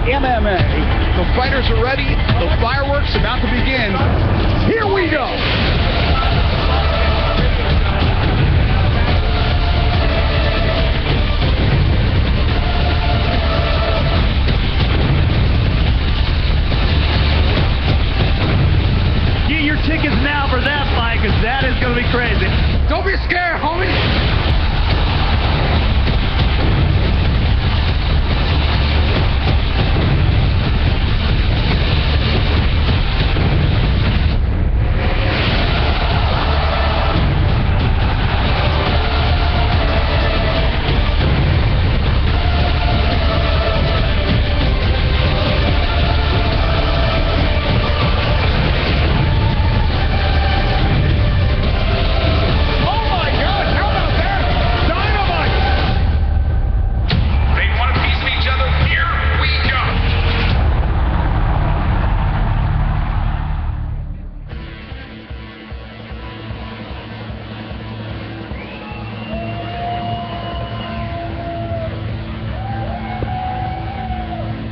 MMA. The fighters are ready. The fireworks about to begin. Here we go. Get your tickets now for that fight, because that is going to be crazy. Don't be scared, homie.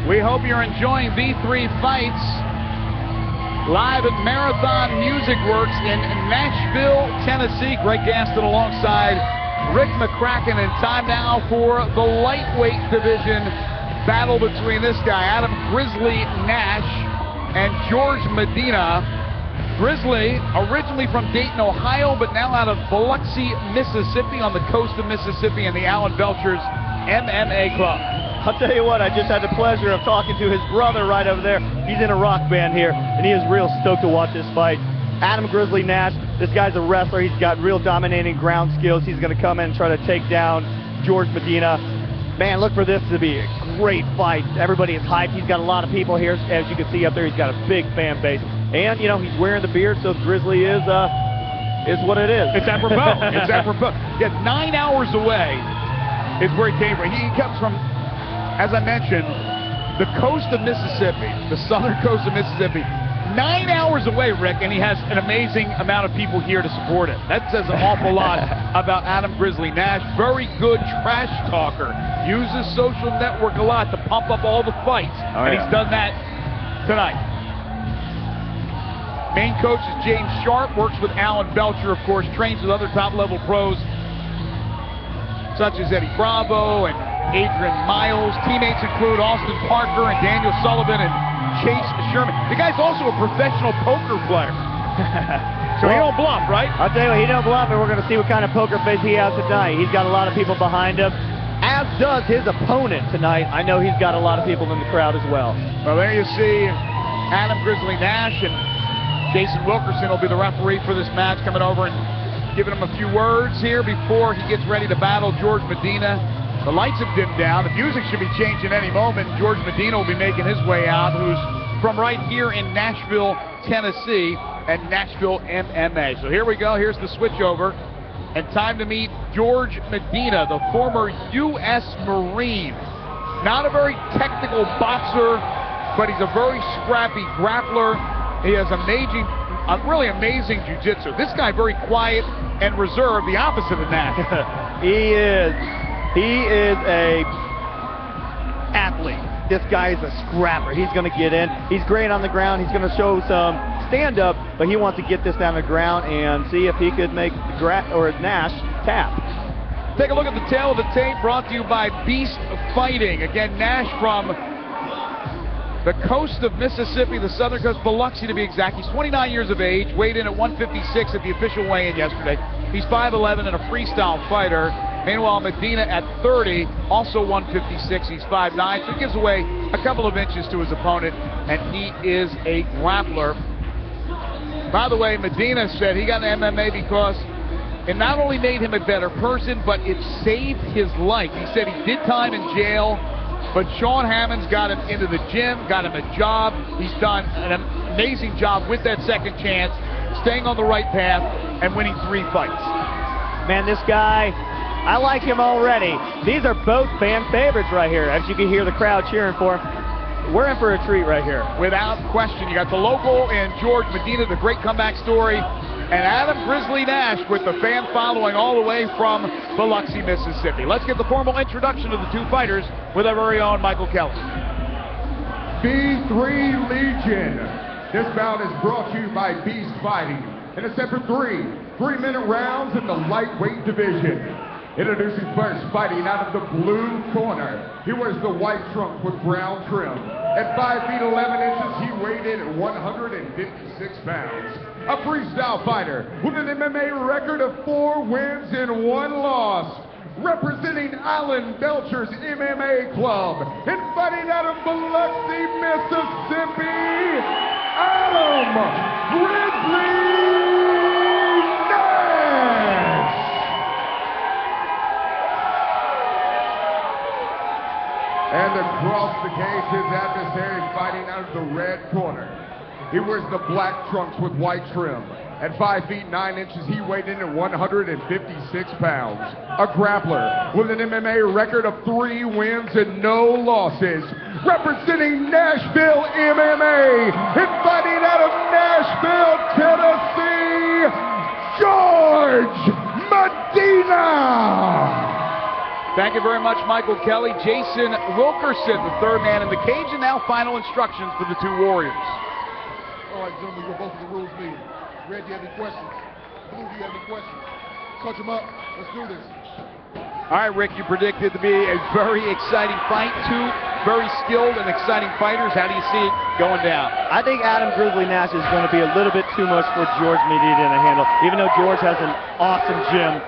We hope you're enjoying V3 Fights live at Marathon Music Works in Nashville, Tennessee. Greg Gaston alongside Rick McCracken, and time now for the lightweight division battle between this guy, Adam Grizzly Nash, and George Medina. Grizzly, originally from Dayton, Ohio, but now out of Biloxi, Mississippi, on the coast of Mississippi, in the Alan Belcher's MMA club. I'll tell you what, I just had the pleasure of talking to his brother right over there. He's in a rock band here, and he is real stoked to watch this fight. Adam Grizzly Nash, this guy's a wrestler. He's got real dominating ground skills. He's going to come in and try to take down George Medina. Man, look for this to be a great fight. Everybody is hyped. He's got a lot of people here. As you can see up there, he's got a big fan base. And, you know, he's wearing the beard, so Grizzly is what it is. It's apropos. It's apropos. Yeah, 9 hours away is where he came from. He comes from, as I mentioned, the coast of Mississippi, the southern coast of Mississippi. 9 hours away, Rick, and he has an amazing amount of people here to support it. That says an awful lot about Adam Grizzly Nash. Very good trash talker. Uses social network a lot to pump up all the fights, and he's done that tonight. Main coach is James Sharp, works with Alan Belcher, of course, trains with other top-level pros such as Eddie Bravo and Adrian Miles. Teammates include Austin Parker and Daniel Sullivan and Chase Sherman. The guy's also a professional poker player. So he don't bluff, right? I'll tell you what, he don't bluff, and we're going to see what kind of poker face he has tonight. He's got a lot of people behind him, as does his opponent tonight. I know he's got a lot of people in the crowd as well. Well, there you see Adam Grizzly Nash, and Jason Wilkerson will be the referee for this match, coming over and giving him a few words here before he gets ready to battle George Medina. The lights have dimmed down. The music should be changing any moment. George Medina will be making his way out, who's from right here in Nashville, Tennessee, and Nashville MMA. So here we go. Here's the switch over. And time to meet George Medina, the former U.S. Marine. Not a very technical boxer, but he's a very scrappy grappler. He has really amazing jiu-jitsu. This guy very quiet and reserved, the opposite of Nash. He is a athlete. This guy is a scrapper. He's going to get in. He's great on the ground. He's going to show some stand-up, but he wants to get this down the ground and see if he could make Nash tap. Take a look at the tail of the tape, brought to you by Beast Fighting. Again, Nash from the coast of Mississippi, the southern coast, Biloxi to be exact. He's 29 years of age, weighed in at 156 at the official weigh-in yesterday. He's 5'11" and a freestyle fighter. Meanwhile, Medina at 30, also 156. He's 5'9", so he gives away a couple of inches to his opponent, and he is a grappler. By the way, Medina said he got an MMA because it not only made him a better person, but it saved his life. He said he did time in jail, but Sean Hammond's got him into the gym, got him a job. He's done an amazing job with that second chance, staying on the right path and winning 3 fights. Man, this guy, I like him already. These are both fan favorites right here. As you can hear the crowd cheering for him. We're in for a treat right here. Without question. You got the local and George Medina, the great comeback story, and Adam Grizzly Nash with the fan following all the way from Biloxi, Mississippi. Let's get the formal introduction of the two fighters with our very own Michael Kelly. B3 Legion. This bout is brought to you by Beast Fighting. And it's set for 3-minute rounds in the lightweight division. Introducing first, fighting out of the blue corner. He wears the white trunks with brown trim. At 5 feet 11 inches, he weighed in at 156 pounds. A freestyle fighter with an MMA record of 4 wins and 1 loss. Representing Alan Belcher's MMA club. And fighting out of Biloxi, Mississippi, Adam Grizzly Nash. And across the cage, his adversary fighting out of the red corner. He wears the black trunks with white trim. At 5 feet 9 inches, he weighed in at 156 pounds. A grappler with an MMA record of 3 wins and no losses. Representing Nashville MMA and fighting out of Nashville, Tennessee, George Medina. Thank you very much, Michael Kelly. Jason Wilkerson, the third man in the cage, and now final instructions for the 2 warriors. All right, gentlemen, we're both in the rules meeting. Red, do you have any questions? Blue, do you have any questions? Touch them up. Let's do this. All right, Rick, you predicted to be a very exciting fight. 2 very skilled and exciting fighters. How do you see it going down? I think Adam Grizzly Nash is going to be a little bit too much for George Medina to handle. Even though George has an awesome gym,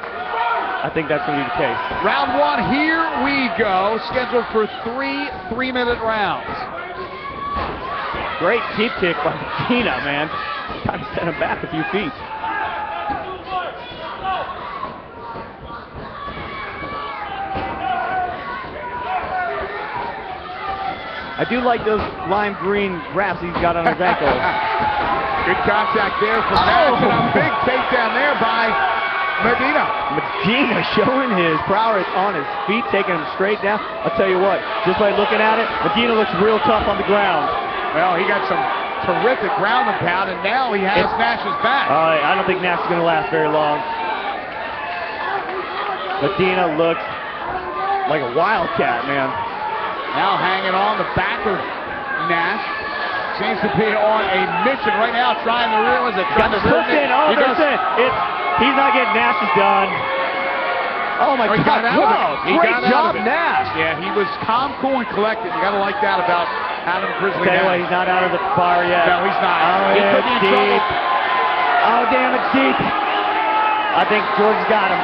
I think that's going to be the case. Round 1, here we go. Scheduled for 3 3-minute rounds. Great deep kick by Medina, man. Kind of sent him back a few feet. I do like those lime green wraps he's got on his ankles. Good contact there from Nash, and a big takedown there by Medina. Medina showing his prowess on his feet, taking him straight down. I'll tell you what, just by looking at it, Medina looks real tough on the ground. Well, he got some terrific ground and pound, and now he has Nash's back. I don't think Nash is going to last very long. Medina looks like a wildcat, man. Now hanging on the back of Nash. Seems to be on a mission right now, trying to realize it. Got the hook in. Oh, there's it. He's not getting Nash's done. Oh, my God. Whoa, great job, Nash. Yeah, he was calm, cool, and collected. You got to like that about Adam Grizzly Nash. Tell you what, he's not out of the fire yet. No, he's not. Oh, He could be in deep. trouble. Oh, damn, it's deep. I think George's got him.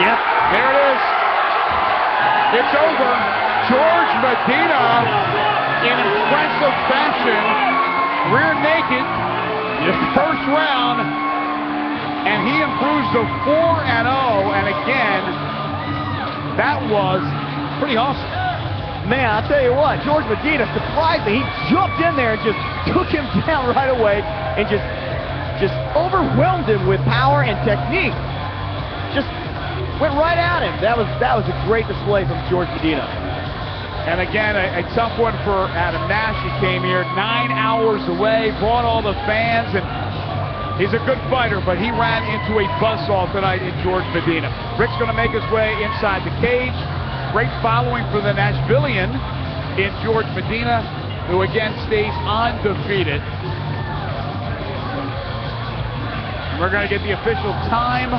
Yep. There it is. It's over. George Medina, in impressive fashion, rear naked, first round, and he improves to 4-0. And again, that was pretty awesome. Man, I'll tell you what, George Medina, surprisingly, he jumped in there and just took him down right away and just overwhelmed him with power and technique. Just went right at him. That was a great display from George Medina. And again, a tough one for Adam Nash. He came here 9 hours away, brought all the fans, and he's a good fighter, but he ran into a buzzsaw tonight in George Medina. Rick's going to make his way inside the cage. Great following for the Nashvillian in George Medina, who again stays undefeated. We're going to get the official time,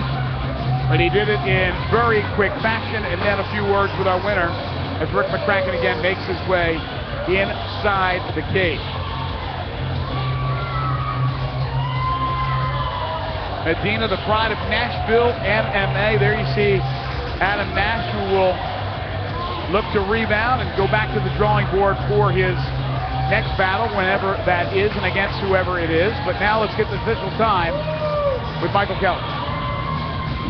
but he did it in very quick fashion. And then a few words with our winner as Rick McCracken again makes his way inside the cage. Medina, the pride of Nashville MMA. There you see Adam Nash, who will look to rebound and go back to the drawing board for his next battle, whenever that is and against whoever it is. But now let's get the official time with Michael Kelly.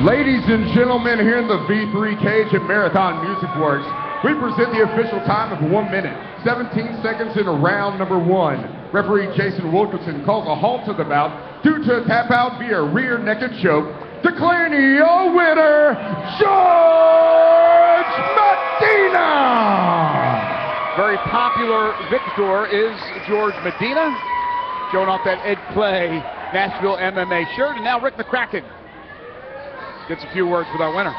Ladies and gentlemen, here in the V3 cage at Marathon Music Works, we present the official time of 1 minute, 17 seconds in round number 1. Referee Jason Wilkerson calls a halt to the bout due to a tap out via rear naked choke, declaring your winner, George Medina! Very popular victor is George Medina, showing off that Ed Clay Nashville MMA shirt. And now Rick McCracken gets a few words with our winner.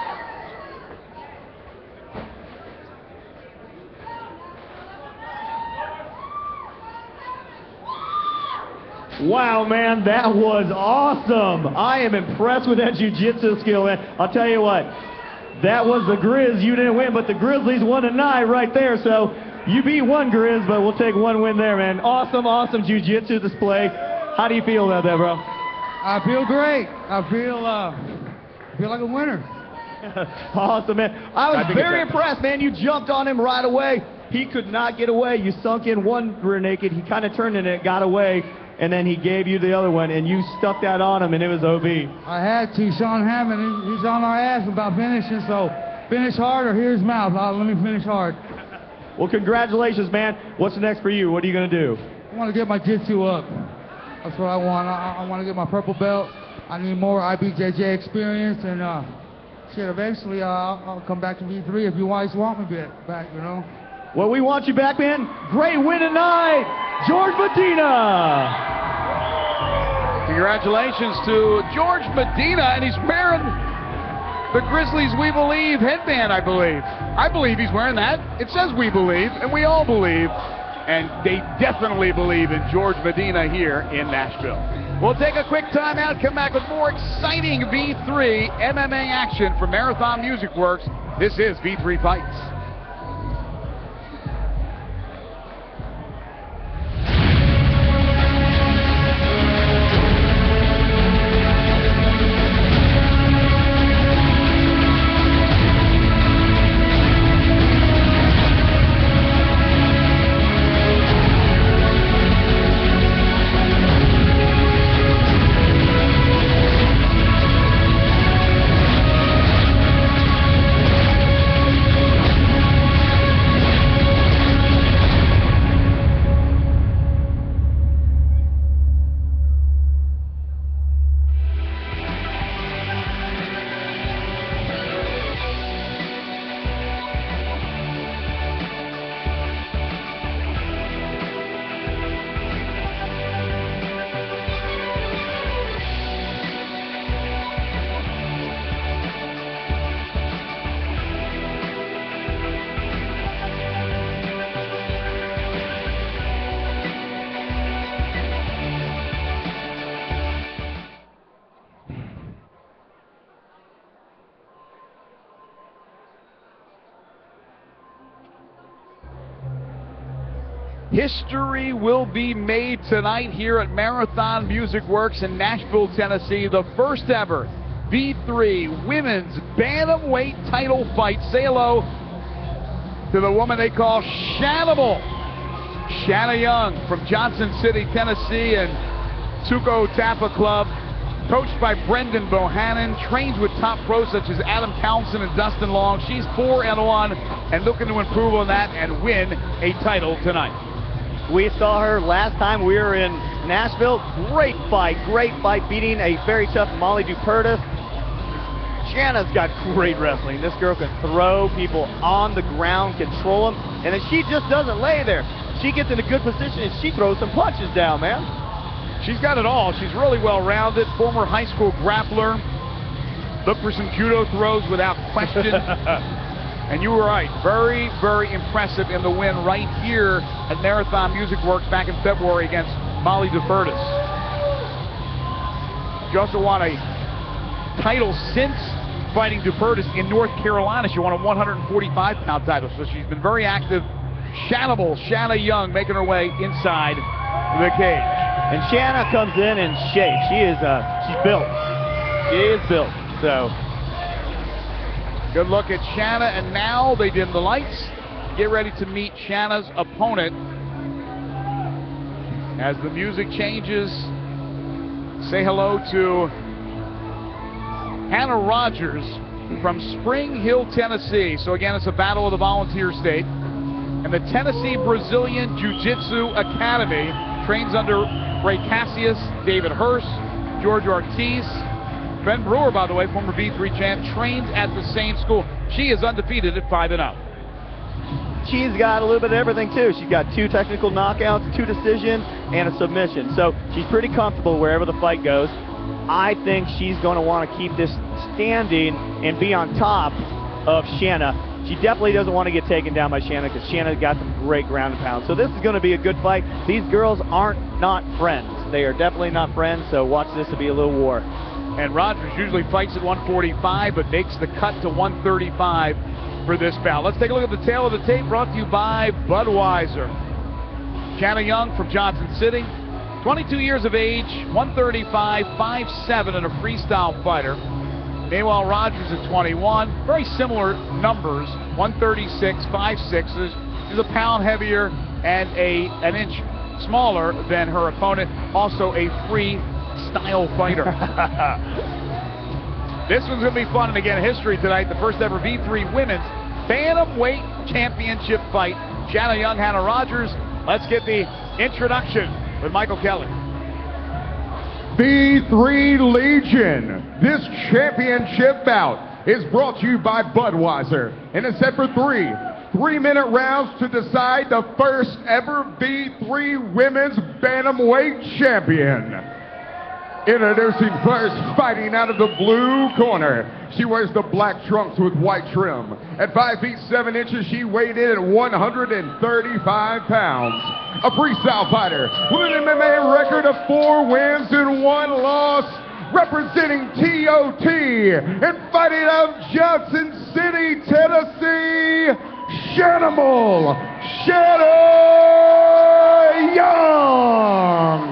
Wow, man, that was awesome. I am impressed with that jiu-jitsu skill, man. I'll tell you what, that was the Grizz. You didn't win, but the Grizzlies won tonight right there. So you beat one Grizz, but we'll take one win there, man. Awesome, awesome jiu-jitsu display. How do you feel about that, bro? I feel great. I feel like a winner. Awesome, man. I was very impressed, man. You jumped on him right away. He could not get away. You sunk in one rear naked. He kind of turned in it, got away, and then he gave you the other one, and you stuck that on him, and it was OB. I had to. Sean Hammond, he's on our ass about finishing, so finish hard or here's mouth. Let me finish hard. Well, congratulations, man. What's next for you? What are you going to do? I want to get my jiu-jitsu up. That's what I want. I want to get my purple belt. I need more IBJJ experience, and shit, eventually I'll come back to V3 if you guys want me back, you know. Well, we want you back, man. Great win tonight, George Medina. Congratulations to George Medina, and he's wearing the Grizzlies We Believe headband, I believe. I believe he's wearing that. It says We Believe, and we all believe, and they definitely believe in George Medina here in Nashville. We'll take a quick timeout, come back with more exciting V3 MMA action from Marathon Music Works. This is V3 Fights. History will be made tonight here at Marathon Music Works in Nashville, Tennessee. The first ever V3 Women's Bantamweight title fight. Say hello to the woman they call Shannibal. Shanna Young from Johnson City, Tennessee, and Tuco Tapa Club. Coached by Brendan Bohannon, trains with top pros such as Adam Townsend and Dustin Long. She's 4-1 and looking to improve on that and win a title tonight. We saw her last time we were in Nashville. Great fight, beating a very tough Molly Dupertis. Shanna's got great wrestling. This girl can throw people on the ground, control them, and then she just doesn't lay there. She gets in a good position and she throws some punches down, man. She's got it all. She's really well-rounded. Former high school grappler. Look for some judo throws without question. And you were right. Very, very impressive in the win right here at Marathon Music Works back in February against Molly Dupertis. She also won a title since fighting Dupertis in North Carolina. She won a 145-pound title, so she's been very active. Shannibal, Shanna Young, making her way inside the cage. And Shanna comes in shape. She's built. She is built. So good look at Shanna, and now they dim the lights. Get ready to meet Shanna's opponent. As the music changes, say hello to Hannah Rogers from Spring Hill, Tennessee. So again, it's a battle of the volunteer state. And the Tennessee Brazilian Jiu-Jitsu Academy trains under Ray Cassius, David Hurst, George Ortiz. Ben Brewer, by the way, former V3 champ, trains at the same school. She is undefeated at 5-0. She's got a little bit of everything, too. She's got 2 technical knockouts, 2 decisions, and a submission. So she's pretty comfortable wherever the fight goes. I think she's going to want to keep this standing and be on top of Shanna. She definitely doesn't want to get taken down by Shanna because Shanna's got some great ground and pound. So this is going to be a good fight. These girls aren't not friends. They are definitely not friends, so watch this to be a little war. And Rogers usually fights at 145, but makes the cut to 135 for this bout. Let's take a look at the tail of the tape, brought to you by Budweiser. Shanna Young from Johnson City, 22 years of age, 135, 5'7", and a freestyle fighter. Meanwhile, Rogers at 21, very similar numbers, 136, 5'6". She's a pound heavier and an inch smaller than her opponent, also a freestyle fighter. This one's going to be fun, and again, history tonight, the first ever V3 Women's Bantamweight Championship fight. Shanna Young, Hannah Rogers. Let's get the introduction with Michael Kelly. V3 Legion. This championship bout is brought to you by Budweiser and is set for 3-minute rounds to decide the first ever V3 Women's Bantamweight Champion. Introducing first, fighting out of the blue corner. She wears the black trunks with white trim. At 5 feet 7 inches, she weighed in at 135 pounds. A freestyle fighter with an MMA record of 4 wins and 1 loss. Representing TOT and fighting out of Johnson City, Tennessee, Shanna Young.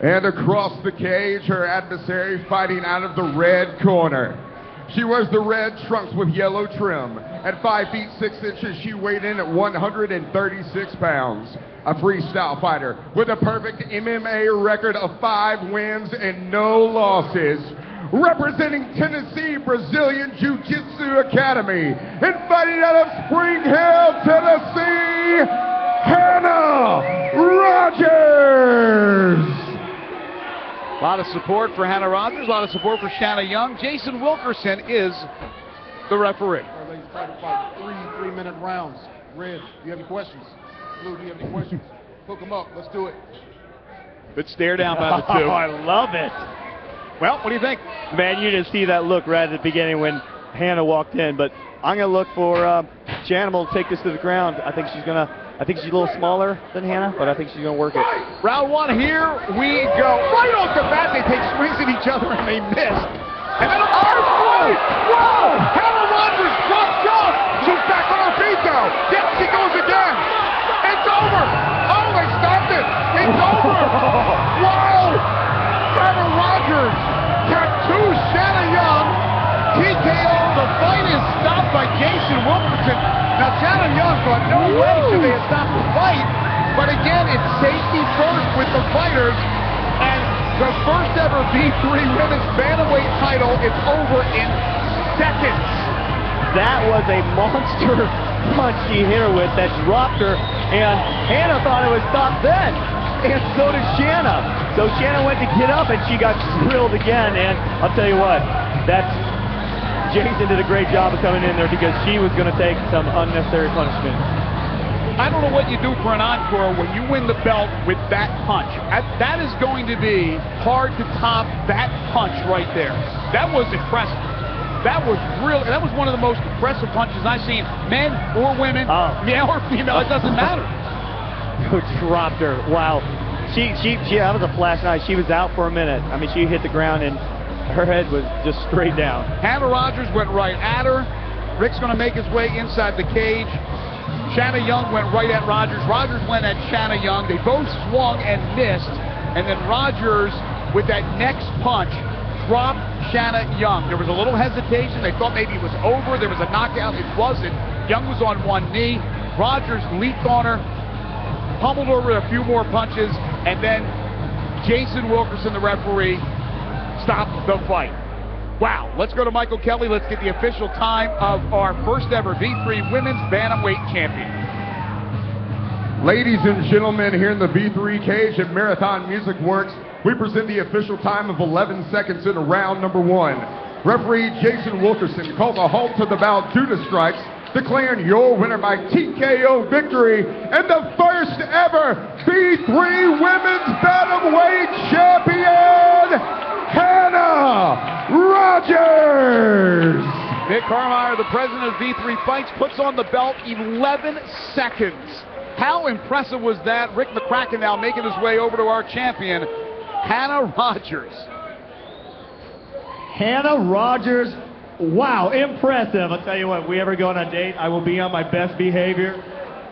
And across the cage, her adversary fighting out of the red corner. She wears the red trunks with yellow trim. At 5 feet 6 inches, she weighed in at 136 pounds. A freestyle fighter with a perfect MMA record of 5 wins and no losses. Representing Tennessee Brazilian Jiu-Jitsu Academy and fighting out of Spring Hill, Tennessee, Hannah Rogers. A lot of support for Hannah Rogers, a lot of support for Shanna Young. Jason Wilkerson is the referee. All right, ladies, fight 3-minute rounds. Red, do you have any questions? Blue, do you have any questions? Hook them up. Let's do it. Good stare down by the two. Oh, I love it. Well, what do you think? Man, you didn't see that look right at the beginning when Hannah walked in, but I'm going to look for Shanna to take this to the ground. I think she's a little smaller than Hannah, but I think she's going to work it. Round 1, here we go. Right off the bat, they take swings at each other and they miss. And then a hard fight. Wow! Hannah Rogers drops off. She's back on her feet though. Yes, she goes again. It's over. Oh, they stopped it. It's over. Wow! Hannah Rogers tattoos Shanna Young. TKO. The fight is stopped by Jason Wilkerson. Now, Shanna Young thought, no way should they have stopped the fight. But again, it's safety first with the fighters. And the first ever V3 Women's Bantamweight title is over in seconds. That was a monster punch she hit her with that dropped her. And Hannah thought it was stopped then. And so did Shanna. So Shanna went to get up and she got drilled again. And I'll tell you what, Jason did a great job of coming in there because she was going to take some unnecessary punishment. I don't know what you do for an encore when you win the belt with that punch. That is going to be hard to top that punch right there. That was impressive. That was one of the most impressive punches I've seen, men or women, male or female, it doesn't matter. Who dropped her? Wow. That was a flash night. She was out for a minute. I mean, she hit the ground and her head was just straight down. Hannah Rogers went right at her. Rick's going to make his way inside the cage. Shanna Young went right at Rogers. Rogers went at Shanna Young. They both swung and missed. And then Rogers, with that next punch, dropped Shanna Young. There was a little hesitation. They thought maybe it was over. There was a knockout. It wasn't. Young was on one knee. Rogers leaped on her, pummeled her with a few more punches, and then Jason Wilkerson, the referee, stopped the fight. Wow. Let's go to Michael Kelly. Let's get the official time of our first ever V3 Women's Bantamweight Champion. Ladies and gentlemen, here in the V3 cage at Marathon Music Works, we present the official time of 11 seconds in round number 1. Referee Jason Wilkerson calls a halt to the bout due to strikes, declaring your winner by TKO victory and the first ever V3 Women's Bantamweight Champion, Hannah Rogers! Vic Carmeyer, the president of V3 Fights, puts on the belt 11 seconds How impressive was that? Rick McCracken now making his way over to our champion, Hannah Rogers. Hannah Rogers, wow, impressive. I'll tell you what, if we ever go on a date, I will be on my best behavior.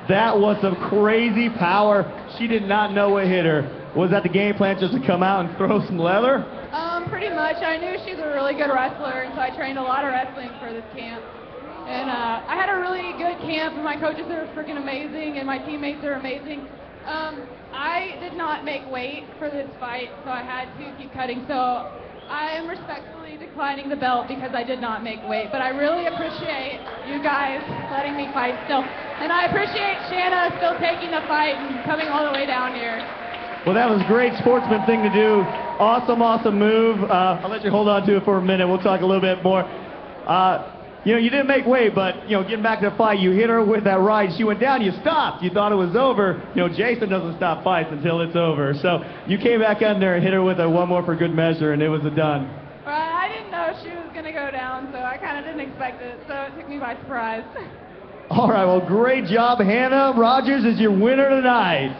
That was some crazy power. She did not know what hit her. Was that the game plan, just to come out and throw some leather? Pretty much. I knew she was a really good wrestler, and so I trained a lot of wrestling for this camp. And I had a really good camp, and my coaches are freaking amazing, and my teammates are amazing. I did not make weight for this fight, so I had to keep cutting. So I am respectfully declining the belt because I did not make weight. But I really appreciate you guys letting me fight still. And I appreciate Shanna still taking the fight and coming all the way down here. Well, that was a great sportsman thing to do. Awesome, awesome move. I'll let you hold on to it for a minute. We'll talk a little bit more. You know, you didn't make weight, but, you know, getting back to the fight, you hit her with that right. She went down, you stopped. You thought it was over. You know, Jason doesn't stop fights until it's over. So you came back in there and hit her with a one more for good measure, and it was a done. Well, I didn't know she was going to go down, so I kind of didn't expect it. So it took me by surprise. All right, well, great job. Hannah Rogers is your winner tonight.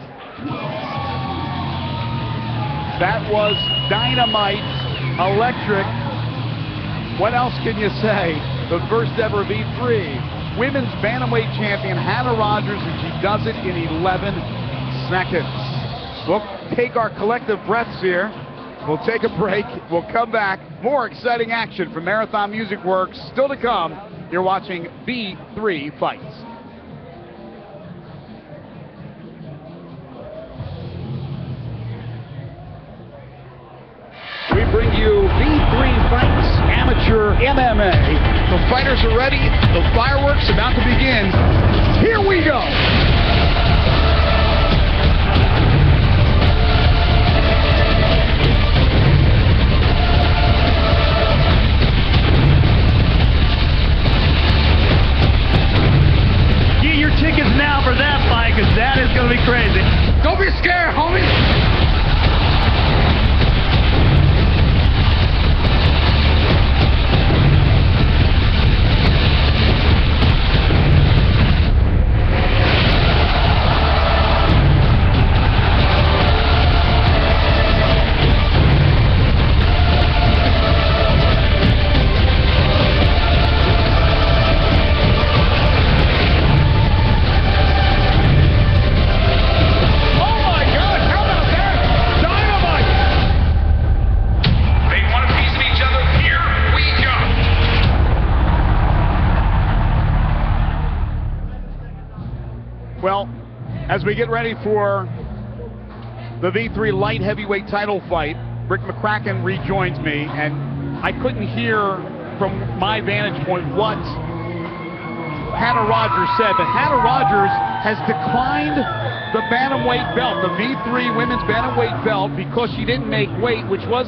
That was dynamite, electric. What else can you say? The first ever V3. Women's Bantamweight champion Hannah Rogers, and she does it in 11 seconds. We'll take our collective breaths here. We'll take a break. We'll come back. More exciting action from Marathon Music Works still to come. You're watching V3 Fights. We bring you V3 Fights Amateur MMA. The fighters are ready. The fireworks about to begin. Here we go. Get your tickets now for that fight, because that is going to be crazy. Don't be scared, homies. Well, as we get ready for the V3 light heavyweight title fight, Rick McCracken rejoins me, and I couldn't hear from my vantage point what Hannah Rogers said, but Hannah Rogers has declined the bantamweight belt, the V3 women's bantamweight belt, because she didn't make weight, which was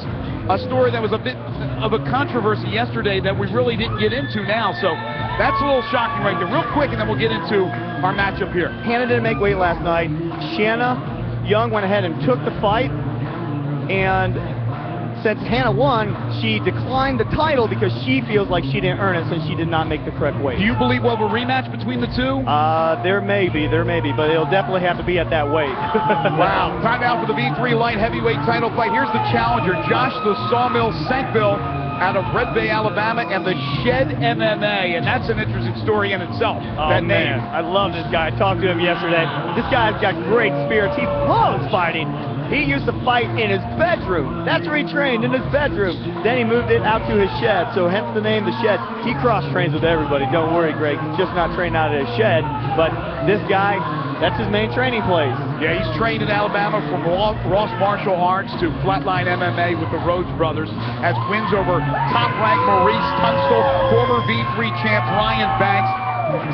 a story that was a bit of a controversy yesterday that we really didn't get into now. So that's a little shocking right there. Real quick, and then we'll get into our matchup here. Hannah didn't make weight last night. Shanna Young went ahead and took the fight, and since Hannah won, she declined the title because she feels like she didn't earn it since she did not make the correct weight. Do you believe we'll have a rematch between the two? There may be, but it'll definitely have to be at that weight. Wow. Time now for the V3 light heavyweight title fight. Here's the challenger, Josh the Sawmill Sankville out of Red Bay, Alabama, and the Shed MMA, and that's an interesting story in itself. Oh, that man, name. I love this guy. I talked to him yesterday. This guy's got great spirits. He loves fighting. He used to fight in his bedroom. That's where he trained, in his bedroom. Then he moved it out to his shed, so hence the name, The Shed. He cross-trains with everybody. Don't worry, Greg. He's just not trained out of his shed. But this guy, that's his main training place. Yeah, he's trained in Alabama from Ross Martial Arts to Flatline MMA with the Rhodes brothers. Has wins over top-ranked Maurice Tunstall, former V3 champ Ryan Banks.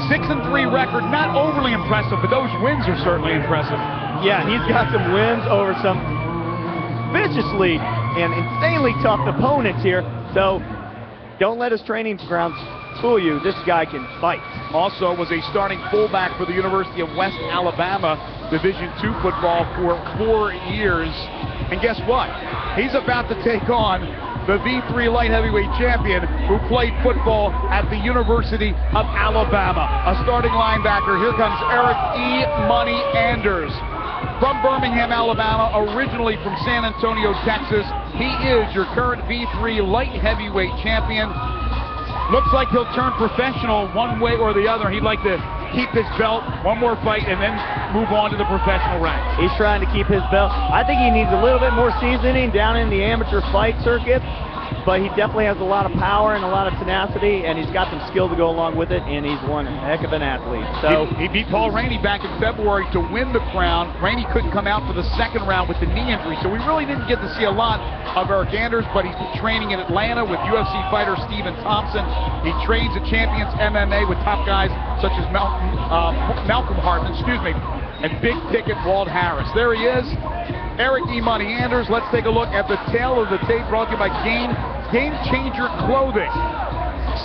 6-3 record, not overly impressive, but those wins are certainly impressive. Yeah, he's got some wins over some viciously and insanely tough opponents here. So don't let his training grounds fool you. This guy can fight. Also was a starting fullback for the University of West Alabama Division II football for 4 years. And guess what? He's about to take on the V3 light heavyweight champion who played football at the University of Alabama. A starting linebacker. Here comes Eric E. Money Anders. From Birmingham, Alabama, originally from San Antonio, Texas. He is your current V3 light heavyweight champion. Looks like he'll turn professional one way or the other. He'd like to keep his belt, one more fight, and then move on to the professional ranks. He's trying to keep his belt. I think he needs a little bit more seasoning down in the amateur fight circuit, but he definitely has a lot of power and a lot of tenacity, and he's got some skill to go along with it, and he's one heck of an athlete. So he beat Paul Rainey back in February to win the crown. Rainey couldn't come out for the second round with the knee injury, so we really didn't get to see a lot of Eric Anders, but he's been training in Atlanta with UFC fighter Stephen Thompson. He trains at Champions MMA with top guys such as Malcolm Hartman, and big ticket Walt Harris. There he is, Eric E. Money Anders. Let's take a look at the tail of the tape brought to you by Game Changer Clothing.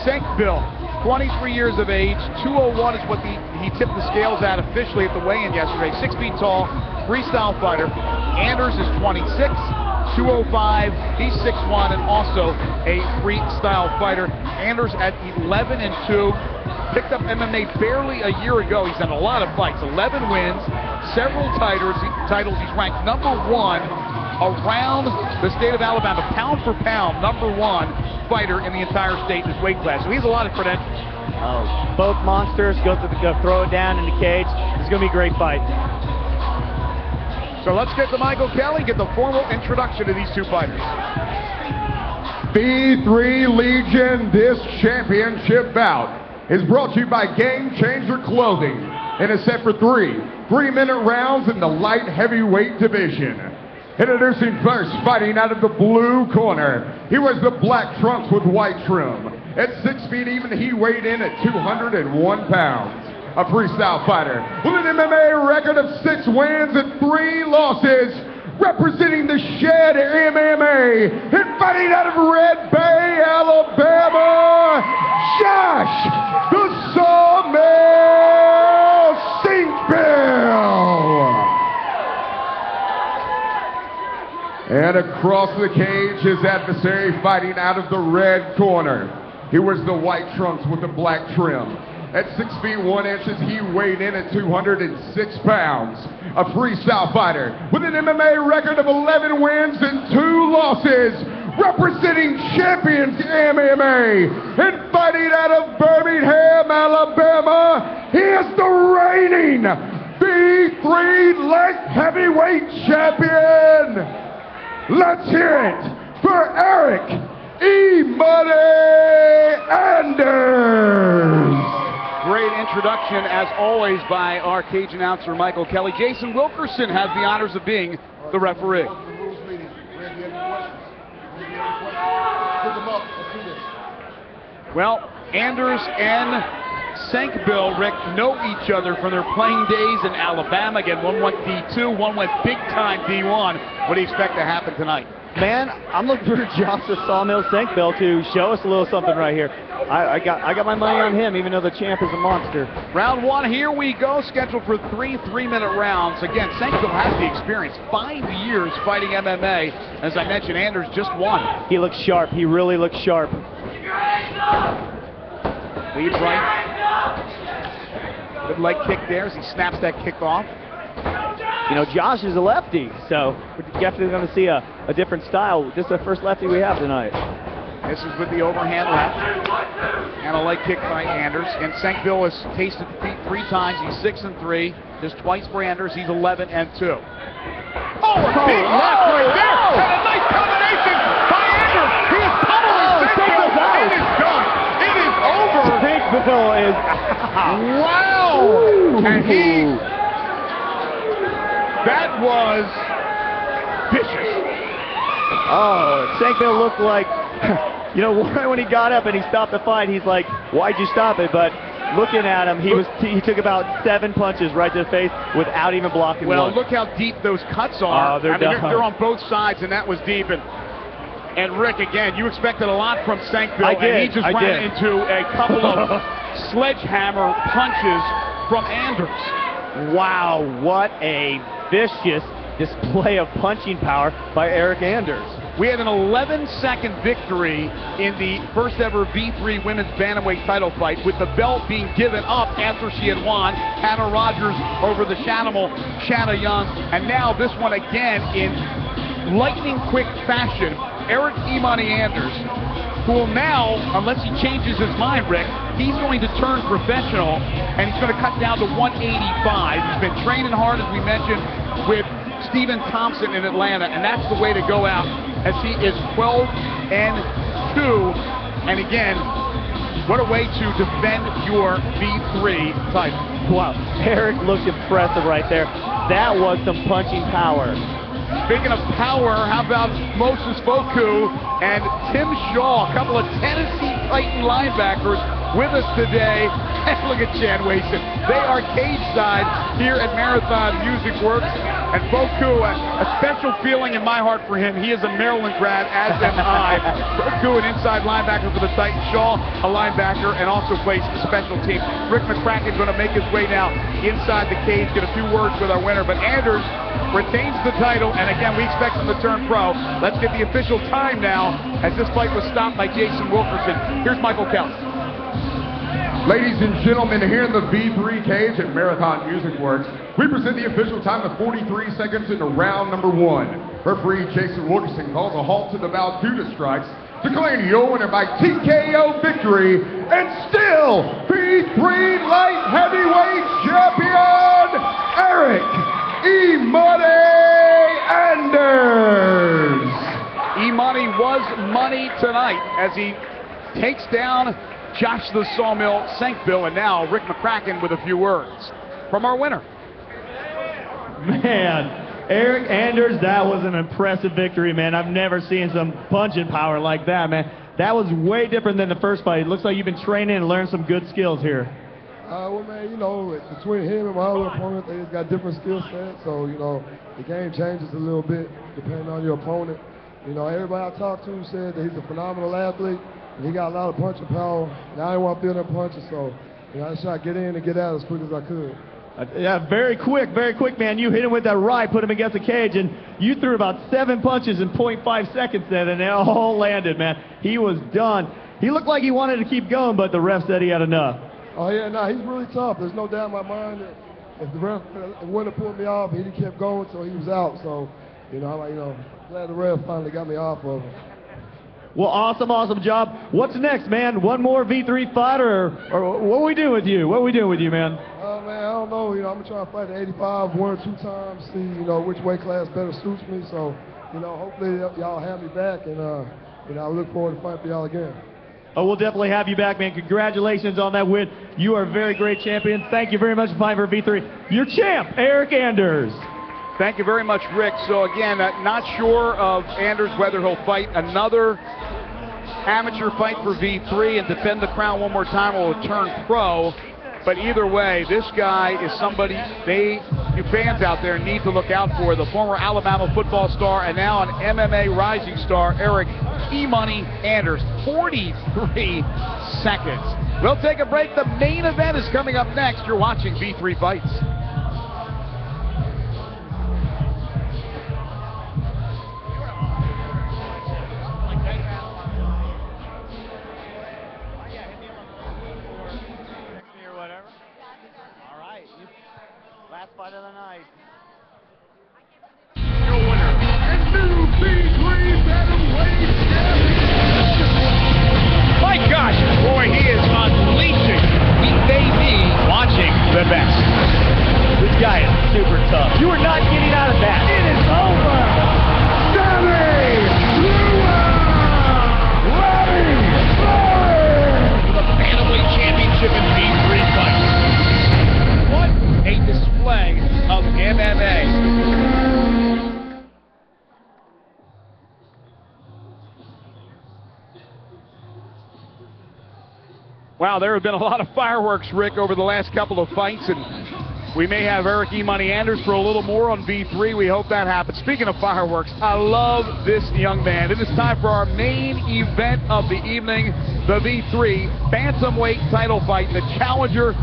Sville, 23 years of age, 201 is what he tipped the scales at officially at the weigh-in yesterday. 6 feet tall, freestyle fighter. Anders is 26, 205, he's 6'1", and also a freestyle fighter. Anders at 11-2. Picked up MMA barely a year ago. He's done a lot of fights, 11 wins, several titles. He's ranked #1 around the state of Alabama, pound for pound, #1 fighter in the entire state in his weight class. So he has a lot of credentials. Oh, both monsters go throw it down in the cage. It's going to be a great fight. So let's get to Michael Kelly, get the formal introduction to these two fighters. V3 Legion, this championship bout is brought to you by Game Changer Clothing and is set for 3-minute rounds in the light heavyweight division. Introducing first, fighting out of the blue corner. He wears the black trunks with white trim. At 6 feet even, he weighed in at 201 pounds. A freestyle fighter with an MMA record of 6 wins and 3 losses. Representing the Shed MMA and fighting out of Red Bay, Alabama, Josh the Sawmill Sville. And across the cage, his adversary fighting out of the red corner. He wears the white trunks with the black trim. At 6 feet 1 inches, he weighed in at 206 pounds. A freestyle fighter with an MMA record of 11 wins and 2 losses. Representing Champions MMA and fighting out of Birmingham, Alabama, he is the reigning V3 light heavyweight champion. Let's hear it for Eric E. Money Anders. Great introduction, as always, by our cage announcer, Michael Kelly. Jason Wilkerson has the honors of being the referee. Well, Anders and Sville, Rick, know each other from their playing days in Alabama. Again, one went D2, one went big-time D1. What do you expect to happen tonight? Man, I'm looking for Josh the Sawmill Sville to show us a little something right here. I got my money on him, even though the champ is a monster. Round 1, here we go, scheduled for 3 3-minute rounds. Again, Sville has the experience, 5 years fighting MMA. As I mentioned, Anders just won. He looks sharp. He really looks sharp. Lead right. Good leg kick there as he snaps that kick off. You know, Josh is a lefty, so we're definitely going to see a different style. This is the first lefty we have tonight. This is with the overhand left. And a leg kick by Anders. And Sville has tasted defeat 3 times. He's 6-3. Just twice for Anders. He's 11-2. Oh, a big left right there. And a nice combination by Anders. He is pummeling Sville. It is done. It is over. Sville is... Wow. And that was vicious. Oh, Sville looked like, you know, when he got up and he stopped the fight, he's like, why'd you stop it? But looking at him, he took about 7 punches right to the face without even blocking one. Well, look how deep those cuts are. Oh, they're on both sides, and that was deep. And Rick, again, you expected a lot from Sville, and he just ran into a couple of sledgehammer punches from Anders. Wow, what a vicious display of punching power by Eric Anders. We had an 11-second victory in the first ever V3 women's bantamweight title fight, with the belt being given up after she had won. Hannah Rogers over the Shanimal, Shanna Young, and now this one again in lightning quick fashion. Eric E-Money Anders, who will now, unless he changes his mind, Rick, he's going to turn professional, and he's going to cut down to 185. He's been training hard, as we mentioned, with Stephen Thompson in Atlanta, and that's the way to go out, as he is 12-2. And again, what a way to defend your V3 title. Wow, Eric looked impressive right there. That was some punching power. Speaking of power, how about Moses Foku and Tim Shaw, a couple of Tennessee Titan linebackers with us today. And look at Chan Wason. They are cage side here at Marathon Music Works. And Foku, a special feeling in my heart for him. He is a Maryland grad, as am I. Foku, an inside linebacker for the Titans. Shaw, a linebacker, and also plays special teams. Rick McCracken going to make his way now inside the cage, get a few words with our winner. But Anders retains the title, and again, we expect him to turn pro. Let's get the official time now, as this fight was stopped by Jason Wilkerson. Here's Michael Kelly. Ladies and gentlemen, here in the V3 cage at Marathon Music Works, we present the official time of 43 seconds into round number 1. Referee Jason Wilkerson calls a halt to the bout due to strikes, declaring the winner by TKO victory, and still V3 light heavyweight champion, Eric E-Money Anders. E-Money was money tonight as he takes down Josh the Sawmill Sankville, and now Rick McCracken with a few words from our winner. Man, Eric Anders, that was an impressive victory, man. I've never seen some punching power like that, man. That was way different than the first fight. It looks like you've been training and learned some good skills here. Well, man, you know, between him and my other opponent, they just got different skill sets. So, you know, the game changes a little bit depending on your opponent. You know, everybody I talked to said that he's a phenomenal athlete. He got a lot of punching power. And I didn't want to feel them punches, so you know, I just tried to get in and get out as quick as I could. Yeah, very quick, man. You hit him with that right, put him against the cage, and you threw about 7 punches in 0.5 seconds then, and they all landed, man. He was done. He looked like he wanted to keep going, but the ref said he had enough. Oh, yeah, no, he's really tough. There's no doubt in my mind that if the ref wouldn't have pulled me off, he'd have kept going till he was out. So, you know, I'm glad the ref finally got me off of him. Well, awesome job. What's next, man? One more V3 fight, or what we doing with you? What we doing with you, man? Man, I don't know. You know, I'm gonna try to fight at 85 1 or 2 times, see, you know, which weight class better suits me. So, you know, hopefully y'all have me back, and you know, I look forward to fighting for y'all again. Oh, we'll definitely have you back, man. Congratulations on that win. You are a very great champion. Thank you very much for fighting for V3. Your champ, Eric Anders. Thank you very much, Rick. So again, not sure of Anders whether he'll fight another amateur fight for V3 and defend the crown one more time, or will turn pro. But either way, this guy is somebody you fans out there need to look out for. The former Alabama football star and now an MMA rising star, Eric E-Money Anders. 43 seconds. We'll take a break. The main event is coming up next. You're watching V3 Fights. Fight of the night. Your winner and new V3 bantamweight champion. My gosh, boy, he is unleashing. We may be watching the best. This guy is super tough. You are not getting out of that. It is over. The bantamweight championship in V3 fights. What a display of MMA. Wow, there have been a lot of fireworks, Rick, over the last couple of fights, and we may have Eric E-Money Anders for a little more on V3. We hope that happens. Speaking of fireworks, I love this young man. It is time for our main event of the evening, the V3 bantamweight title fight. The challenger,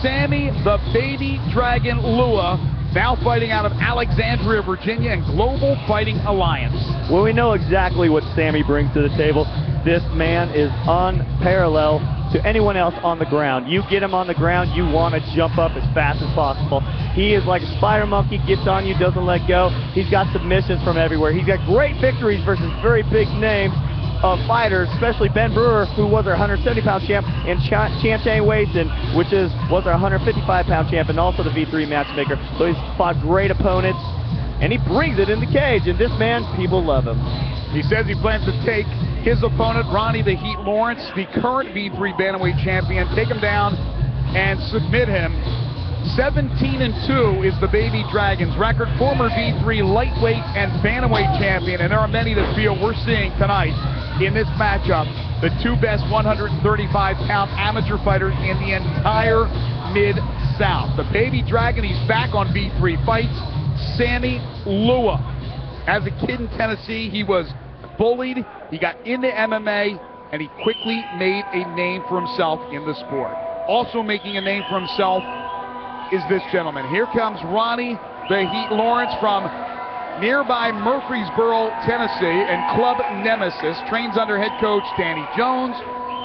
Sammy the Baby Dragon Lua, now fighting out of Alexandria, Virginia, and Global Fighting Alliance. Well, we know exactly what Sammy brings to the table. This man is unparalleled to anyone else on the ground. You get him on the ground, you want to jump up as fast as possible. He is like a spider monkey, gets on you, doesn't let go. He's got submissions from everywhere. He's got great victories versus very big names of fighters, especially Ben Brewer, who was our 170-pound champ, and Chante Wason, which was our 155-pound champ, and also the V3 matchmaker. So he's fought great opponents, and he brings it in the cage, and this man, people love him. He says he plans to take his opponent, Ronnie the Heat Lawrence, the current V3 bantamweight champion, take him down and submit him. 17-2 is the Baby Dragons record, former V3 lightweight and bantamweight champion, and there are many that feel we're seeing tonight in this matchup the two best 135-pound amateur fighters in the entire Mid-South. The Baby Dragon, he's back on V3 fights, Sammy Lua. As a kid in Tennessee, he was bullied, he got into MMA, and he quickly made a name for himself in the sport. Also making a name for himself is this gentleman. Here comes Ronnie the Heat Lawrence from nearby Murfreesboro, Tennessee, and Club Nemesis. Trains under head coach Danny Jones.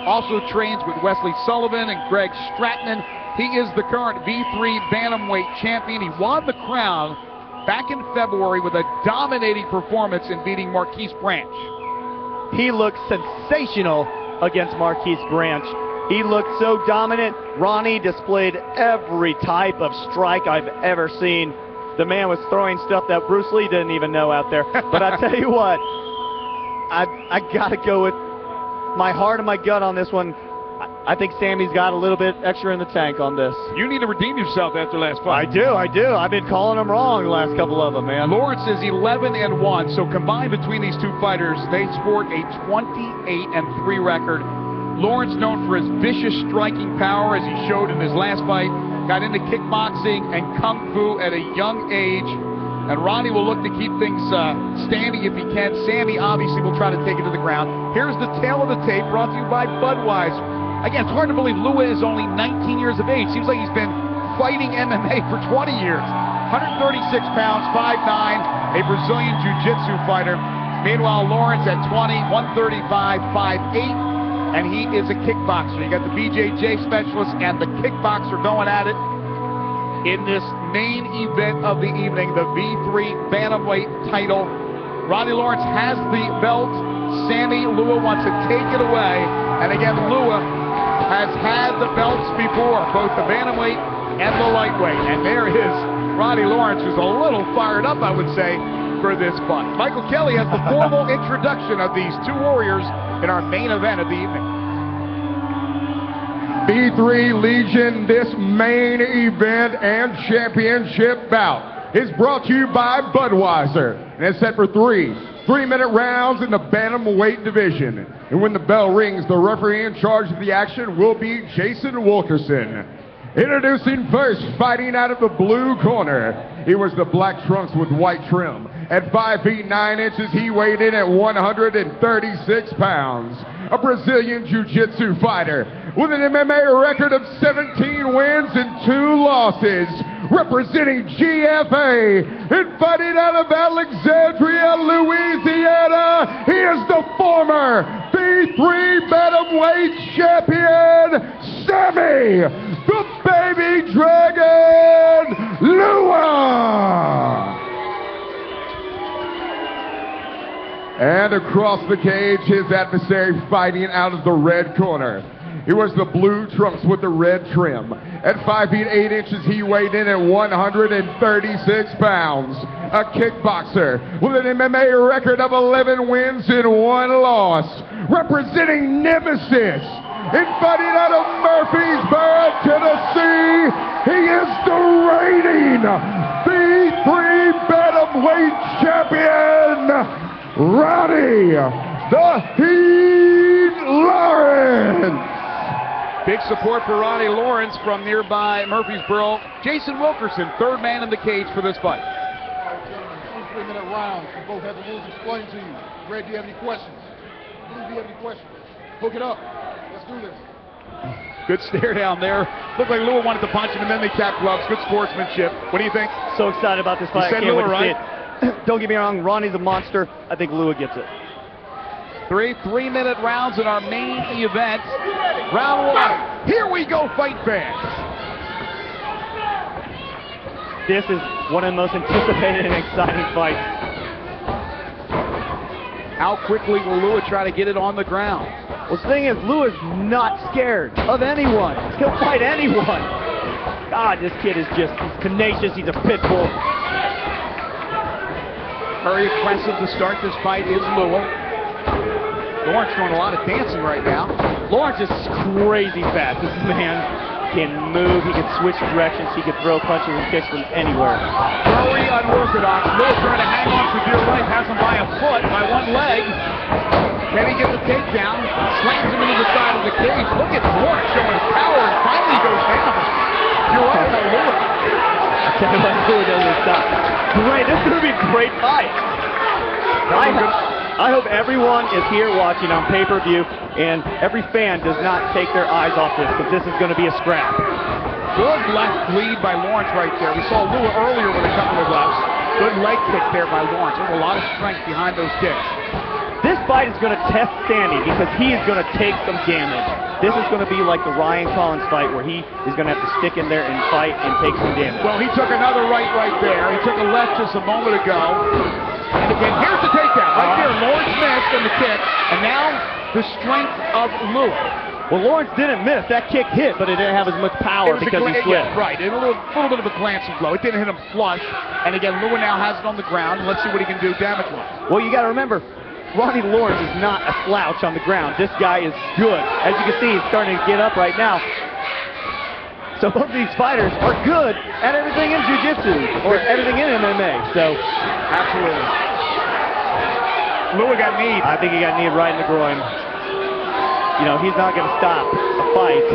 Also trains with Wesley Sullivan and Greg Stratton. He is the current V3 bantamweight champion. He won the crown back in February with a dominating performance in beating Marquise Branch. He looked sensational against Marquise Branch. He looked so dominant. Ronnie displayed every type of strike I've ever seen. The man was throwing stuff that Bruce Lee didn't even know out there. But I tell you what, I got to go with my heart and my gut on this one. I think Sammy's got a little bit extra in the tank on this. You need to redeem yourself after last fight. I do. I've been calling him wrong the last couple of them, man. Lawrence is 11-1, so combined between these two fighters, they sport a 28-3 record. Lawrence known for his vicious striking power, as he showed in his last fight, got into kickboxing and kung fu at a young age. And Ronnie will look to keep things standing if he can. Sammy obviously will try to take it to the ground. Here's the tail of the tape brought to you by Budweiser. Again, it's hard to believe Lua is only 19 years of age. Seems like he's been fighting MMA for 20 years. 136 pounds, 5'9", a Brazilian Jiu-Jitsu fighter. Meanwhile, Lawrence at 20, 135, 5'8", and he is a kickboxer. You got the BJJ specialist and the kickboxer going at it in this main event of the evening, the V3 bantamweight title. Ronnie Lawrence has the belt. Sammy Lua wants to take it away. And again, Lua has had the belts before, both the bantamweight and the lightweight. And there is Ronnie Lawrence, who's a little fired up, I would say, for this fight. Michael Kelly has the formal introduction of these two warriors in our main event of the evening. V3 Legion, this main event and championship bout is brought to you by Budweiser, and it's set for three-minute rounds in the bantamweight division. And when the bell rings, the referee in charge of the action will be Jason Wilkerson. Introducing first, fighting out of the blue corner, he was the black trunks with white trim. At 5 feet 9 inches, he weighed in at 136 pounds. A Brazilian Jiu-Jitsu fighter with an MMA record of 17 wins and 2 losses. Representing GFA and fighting out of Alexandria, Louisiana, he is the former V3 bantamweight champion, Sammy the Baby Dragon Lua. And across the cage, his adversary fighting out of the red corner. He was the blue trunks with the red trim. At 5 feet 8 inches, he weighed in at 136 pounds. A kickboxer with an MMA record of 11 wins and 1 loss. Representing Nemesis and fighting out of Murfreesboro, Tennessee, he is the reigning V3 bantamweight champion, Ronnie the Heat Lawrence. Big support for Ronnie Lawrence from nearby Murfreesboro. Jason Wilkerson, third man in the cage for this fight. 3-minute rounds. You both have the rules explained to you. Greg, do you have any questions? Do you have any questions? Hook it up. Let's do this. Good stare down there. Looked like Lua wanted to punch him, and then they tapped gloves. Good sportsmanship. What do you think? So excited about this fight. You said I can't Lua, wait to right? see it. Don't get me wrong, Ronnie's a monster. I think Lua gets it. Three-minute rounds in our main event. Round one. Here we go, fight fans. This is one of the most anticipated and exciting fights. How quickly will Lua try to get it on the ground? Well, the thing is, Lua's not scared of anyone. He'll fight anyone. God, this kid is just, he's tenacious. He's a pit bull. Very aggressive to start this fight is Lua. Lawrence doing a lot of dancing right now. Lawrence is crazy fast. This man can move. He can switch directions. He can throw punches and kicks from anywhere. Very unorthodox. Lua trying to hang on for dear life. Has him by a foot, by one leg. Can he get the takedown? Slams him into the side of the cage. Look at Lawrence showing his power, and finally goes down. You're right about Lua. I tell you what, Lua doesn't stop. Great. This is going to be a great fight. I hope everyone is here watching on pay-per-view, and every fan does not take their eyes off this, because this is going to be a scrap. Good left lead by Lawrence right there. We saw Lua earlier with a couple of lefts. Good leg kick there by Lawrence. There's a lot of strength behind those kicks. This fight is going to test Sammy, because he is going to take some damage. This is going to be like the Ryan Collins fight, where he is going to have to stick in there and fight and take some damage. Well, he took another right there. He took a left just a moment ago. And again, here's the takedown. Right there, Lawrence missed on the kick. And now, the strength of Lua. Well, Lawrence didn't miss. That kick hit, but it didn't have as much power because he slipped. Yeah, right. A little bit of a glancing blow. It didn't hit him flush. And again, Lua now has it on the ground. Let's see what he can do damage-wise. Well, you got to remember, Ronnie Lawrence is not a slouch on the ground. This guy is good. As you can see, he's starting to get up right now. So both of these fighters are good at everything in jiu-jitsu, or everything in MMA. So, absolutely. Lua got kneed. I think he got kneed right in the groin. You know, he's not going to stop a fight.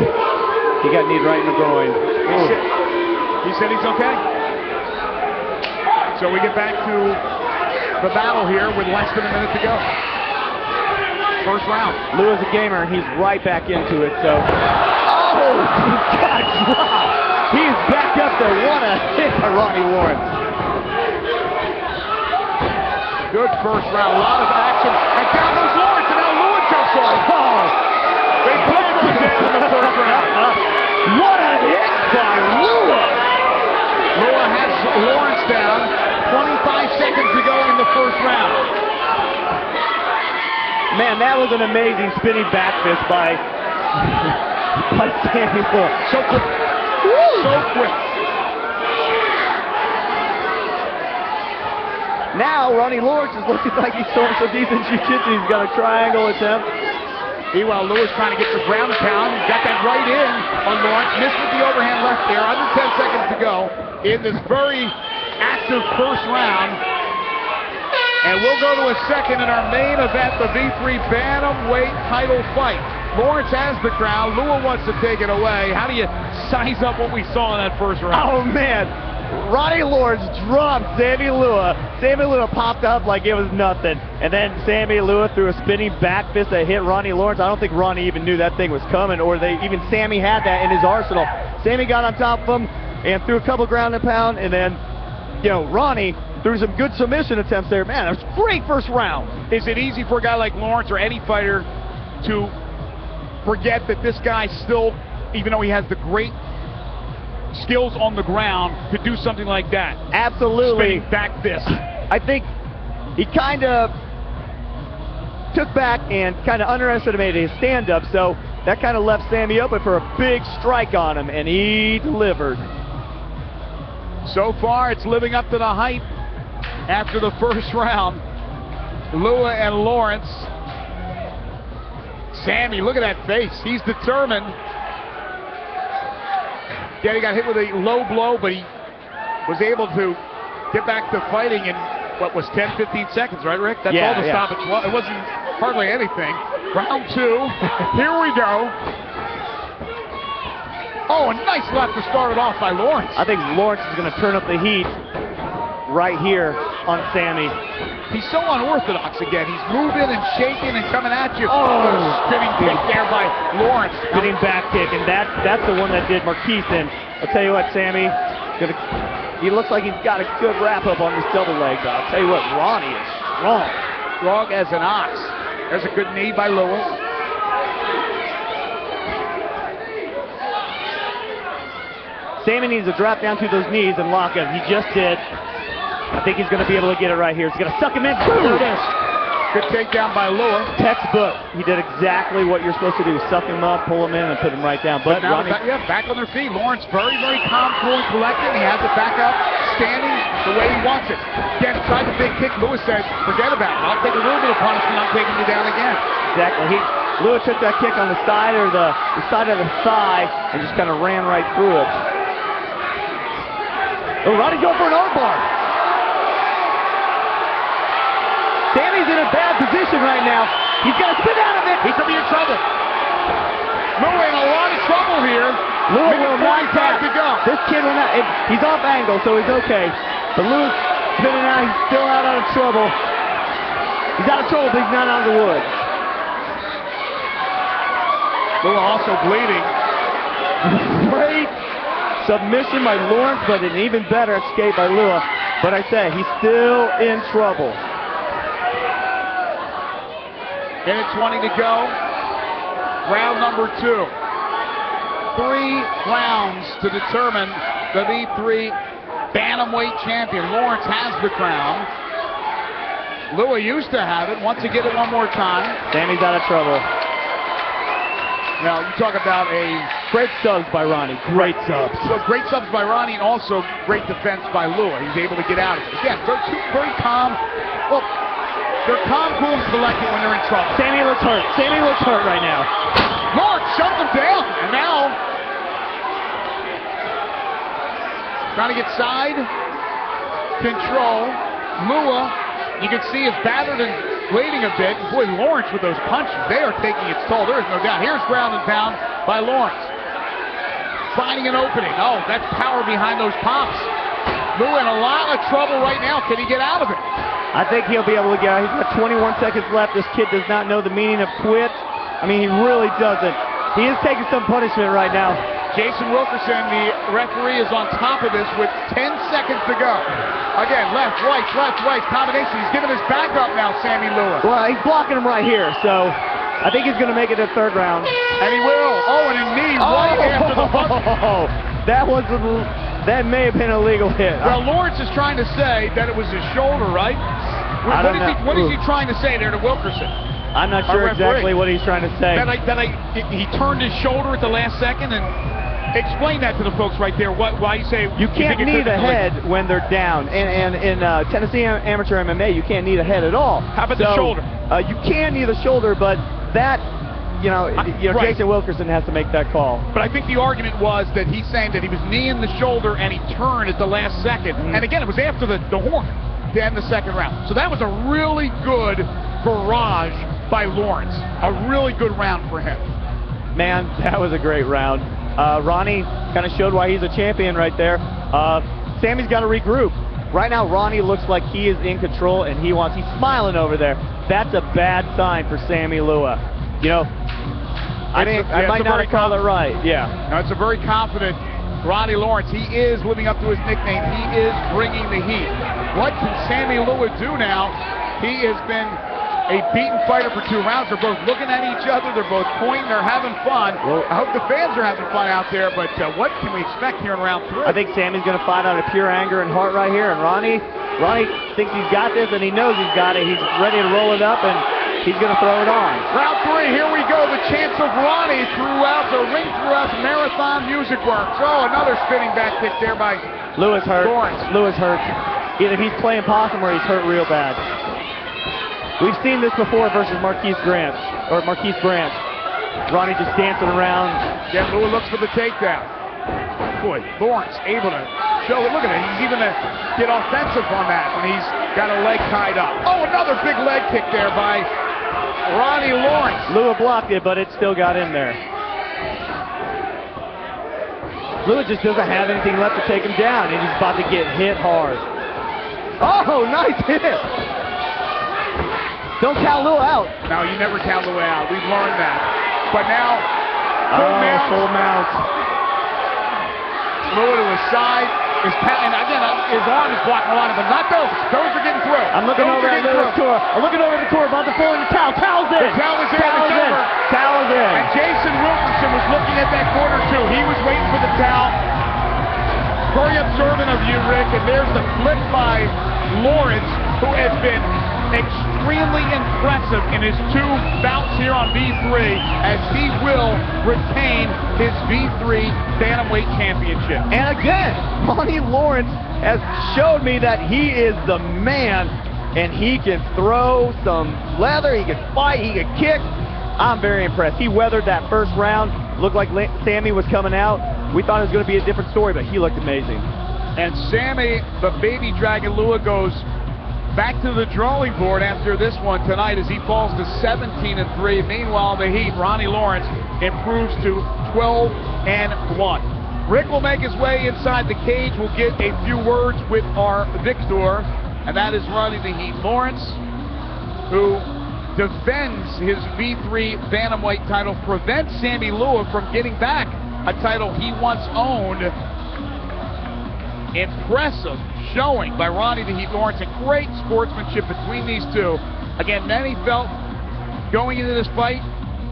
He got kneed right in the groin. He said he's okay. So we get back to the battle here with less than a minute to go. First round. Lua's a gamer, and he's right back into it, so. Oh, he got dropped. He's back up there. What a hit by Ronnie Lawrence. Good first round. A lot of action. And down goes Lawrence, and now Lua jumps on. Oh, they both go down in the first round. What a hit by Lua. Lua has Lawrence down. 25 seconds to go in the first round. Man, that was an amazing spinning back fist by Sammy Lua. So quick. Woo! So quick. Now, Ronnie Lawrence is looking like he's showing some decent jiu-jitsu. He's got a triangle attempt. Meanwhile, Lua's trying to get the ground pound. Got that right in on Lawrence. Missed with the overhand left there. Under 10 seconds to go in this very active first round. And we'll go to a second in our main event, the V3 Bantamweight title fight. Lawrence has the crown. Lua wants to take it away. How do you size up what we saw in that first round? Oh, man. Ronnie Lawrence dropped Sammy Lua. Sammy Lua popped up like it was nothing. And then Sammy Lua threw a spinning back fist that hit Ronnie Lawrence. I don't think Ronnie even knew that thing was coming, or even Sammy had that in his arsenal. Sammy got on top of him and threw a couple ground and pound, and then, you know, Ronnie threw some good submission attempts there. Man, that was a great first round. Is it easy for a guy like Lawrence or any fighter to forget that this guy still, even though he has the great skills on the ground, to do something like that? Absolutely. Spinning back fist. I think he kind of took back and kind of underestimated his stand-up, so that kind of left Sammy open for a big strike on him, and he delivered. So far, it's living up to the hype after the first round. Lua and Lawrence. Sammy, look at that face. He's determined. Yeah, he got hit with a low blow, but he was able to get back to fighting in, what was 10, 15 seconds, right, Rick? That's all the stoppage. Well, it wasn't hardly anything. Round two. Here we go. Oh, a nice left to start it off by Lawrence. I think Lawrence is going to turn up the heat right here. on Sammy. He's so unorthodox again. He's moving and shaking and coming at you. Oh, spinning kick there by Lawrence. Spinning back kick, and that's the one that did Marquise in. I'll tell you what, Sammy, he looks like he's got a good wrap up on this double leg, but I'll tell you what, Ronnie is strong. Strong as an ox. There's a good knee by Lewis. Sammy needs to drop down to those knees and lock him. He just did. I think he's going to be able to get it right here. He's going to suck him in. Boom! There it is. Good takedown by Lewis. Textbook. He did exactly what you're supposed to do. Suck him up, pull him in, and put him right down. But now Ronnie, back on their feet. Lawrence very, very calm, cool, and collected. He has it back up, standing the way he wants it. Again, tried the big kick. Lewis said, forget about it. I'll take a little bit of punishment. I'm taking you down again. Exactly. Lewis took that kick on the side or the side of the thigh and just kind of ran right through it. Oh, Ronnie's going for an armbar. Sammy's in a bad position right now. He's got to spin out of it. He could be in trouble. Lewis in a lot of trouble here. Lewis will not tap. To go. This kid will not. He's off angle, so he's okay. But Lewis spinning out. He's still out of trouble. He's out of trouble, but he's not out of the woods. Lewis also bleeding. Great submission by Lawrence, but an even better escape by Lewis. But I say, he's still in trouble. Minute 20 to go. Round number 2. 3 rounds to determine the V3 bantamweight champion. Lawrence has the crown. Lewis used to have it. Wants to get it one more time. Sammy's out of trouble. Now, you talk about a great subs by Ronnie. Great subs. So great subs by Ronnie, and also great defense by Lewis. He's able to get out of it. Again, they're two very calm. Well, they're calm, cool, and collected when they're in trouble. Sammy looks hurt. Sammy looks hurt right now. Lawrence shoved him down, and now trying to get side control. Lewis, you can see, is battered and bleeding a bit. Boy, Lawrence with those punches, they are taking its toll. There is no doubt. Here's ground and pound by Lawrence. Finding an opening. Oh, that's power behind those pops. Lewis in a lot of trouble right now. Can he get out of it? I think he'll be able to get out. He's got 21 seconds left. This kid does not know the meaning of quit. I mean, he really doesn't. He is taking some punishment right now. Jason Wilkerson, the referee, is on top of this with 10 seconds to go. Again, left, right combination. He's giving his back up now, Sammy Lewis. Well, he's blocking him right here, so I think he's going to make it to the third round. And he will. Oh, and a knee right after the punch. That may have been a legal hit. Well, Lawrence is trying to say that it was his shoulder, right? What is he trying to say there to Wilkerson? I'm not sure exactly what he's trying to say. He turned his shoulder at the last second, and explain that to the folks right there. Why you say you can't knee the head when they're down, and in Tennessee Amateur MMA, you can't knee the head at all. How about the shoulder? You can knee the shoulder, but that, right. Jason Wilkerson has to make that call. But I think the argument was that he's saying that he was kneeing the shoulder and he turned at the last second. And again, it was after the horn to end the second round. So that was a really good barrage by Lawrence. A really good round for him. Man, that was a great round. Ronnie kind of showed why he's a champion right there. Sammy's got to regroup. Right now, Ronnie looks like he is in control, and he's smiling over there. That's a bad sign for Sammy Lewis. I might not have called it right. Yeah. Now, it's a very confident Ronnie Lawrence. He is living up to his nickname. He is bringing the heat. What can Sammy Lewis do now? He has been a beaten fighter for 2 rounds. They're both looking at each other. They're both pointing. They're having fun. Well, I hope the fans are having fun out there, but what can we expect here in round 3? I think Sammy's going to fight out of pure anger and heart right here, and Ronnie thinks he's got this, and he knows he's got it. He's ready to roll it up, and he's going to throw it on. Round 3, here we go. The chance of Ronnie throughout the ring, throughout marathon music works. Oh, another spinning back kick there by Lewis hurt. Lawrence. Lewis hurt. Either he's playing possum or he's hurt real bad. We've seen this before versus Marquise Branch. Ronnie just dancing around. Yeah, Lewis looks for the takedown. Boy, Lawrence able to show it. Look at it. He's even to get offensive on that when he's got a leg tied up. Oh, another big leg kick there by Ronnie Lawrence. Lewis blocked it, but it still got in there. Lewis just doesn't have anything left to take him down, and he's about to get hit hard. Oh, nice hit. Don't count Lua out. No, you never count Lua out. We've learned that. But now, full mount. Lua to his side. And again, his arm is blocking a lot of them. Not those. Those are getting through. I'm looking over at the tour. I'm looking over at the tour. About to pull in the towel. Towel's in. The towel is in. Towel's in. And Jason Wilkerson was looking at that corner too. He was waiting for the towel. Very observant of you, Rick. And there's the flip by Lawrence, who has been extremely impressive in his 2 bouts here on V3, as he will retain his V3 Bantamweight Championship. And again, Ronnie Lawrence has showed me that he is the man, and he can throw some leather, he can fight, he can kick. I'm very impressed. He weathered that first round. Looked like Sammy was coming out. We thought it was going to be a different story, but he looked amazing. And Sammy, the baby dragon Lua, goes back to the drawing board after this one tonight as he falls to 17-3. Meanwhile, the Heat, Ronnie Lawrence, improves to 12-1. Rick will make his way inside the cage. We'll get a few words with our victor, and that is Ronnie the Heat Lawrence, who defends his V3 Bantamweight title, prevents Sammy Lua from getting back a title he once owned. Impressive showing by Ronnie the Heat Lawrence, and great sportsmanship between these two. Again, many felt going into this fight,